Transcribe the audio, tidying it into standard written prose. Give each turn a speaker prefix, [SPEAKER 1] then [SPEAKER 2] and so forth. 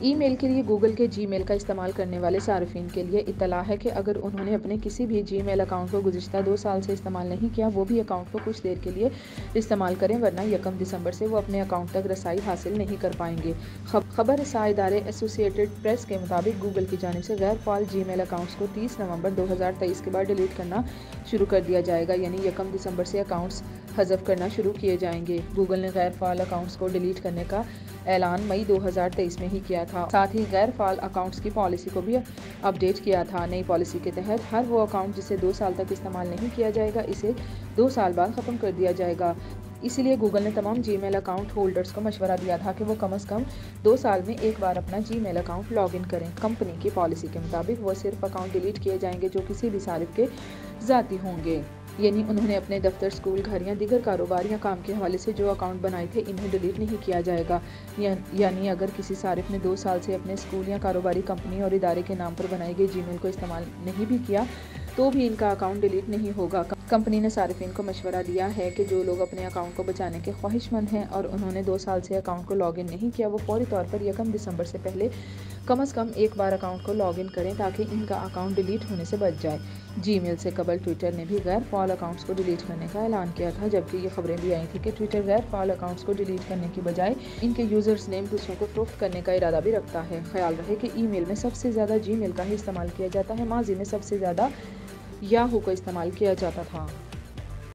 [SPEAKER 1] Email के लिए Google के जीमेल का इस्तेमाल करने वाले सार्फिन के लिए इत्तला है कि अगर उन्होंने अपने किसी भी जीमेल अकाउंट को गुज़िश्ता 2 साल से इस्तेमाल नहीं किया, वो भी अकाउंट को कुछ देर के लिए इस्तेमाल करें, वरना 1 दिसंबर से वो अपने अकाउंट तक रसाई हासिल नहीं कर पाएंगे। खबर रसां इदारे एसोसिएटेड प्रेस के मुताबिक गूगल की जानिब से गैर फ़ाल जीमेल अकाउंट्स को 30 नवंबर 2023 के बाद डिलीट करना शुरू कर दिया जाएगा, यानी 1 दिसंबर से अकाउंट्स हज़फ करना शुरू किए जाएंगे। गूगल ने गैर फ़ाल अकाउंट्स को डिलीट करने का ऐलान मई 2023 में ही किया था। साथ ही गैर फ़ाल अकाउंट्स की पॉलिसी को भी अपडेट किया था। नई पॉलिसी के तहत हर वो अकाउंट जिसे 2 साल तक इस्तेमाल नहीं किया जाएगा, इसे 2 साल बाद ख़त्म कर दिया जाएगा। इसीलिए गूगल ने तमाम जीमेल अकाउंट होल्डर्स को मशवरा दिया था कि वो कम से कम 2 साल में एक बार अपना जीमेल अकाउंट लॉगिन करें। कंपनी की पॉलिसी के मुताबिक वो सिर्फ अकाउंट डिलीट किए जाएंगे जो किसी भी सारिफ के ज़ाती होंगे, यानी उन्होंने अपने दफ्तर, स्कूल, घर या दीगर कारोबार या काम के हवाले से जो अकाउंट बनाए थे, इन्हें डिलीट नहीं किया जाएगा। यानी अगर किसी सारिफ ने 2 साल से अपने स्कूल या कारोबारी कंपनी और इदारे के नाम पर बनाए गए जीमेल को इस्तेमाल नहीं भी किया, तो भी इनका अकाउंट डिलीट नहीं होगा। कंपनी ने सारिफिन को मशवरा दिया है कि जो लोग अपने अकाउंट को बचाने के ख्वाहिशमंद हैं और उन्होंने 2 साल से अकाउंट को लॉगिन नहीं किया, वो फौरी तौर पर 1 दिसंबर से पहले कम से कम एक बार अकाउंट को लॉगिन करें ताकि इनका अकाउंट डिलीट होने से बच जाए। जीमेल से कबल ट्विटर ने भी गैर फ़ाल अकाउंट्स को डिलीट करने का ऐलान किया था, जबकि ये खबरें भी आई थी कि ट्विटर गैर फ़ाल अकाउंट्स को डिलीट करने की बजाय इनके यूज़र्स नेम दूसरों को फ़रोख्त करने का इरादा भी रखता है। ख्याल रहे कि ईमेल में सबसे ज़्यादा जीमेल का ही इस्तेमाल किया जाता है, माजी में सबसे ज़्यादा याहू का इस्तेमाल किया जाता था।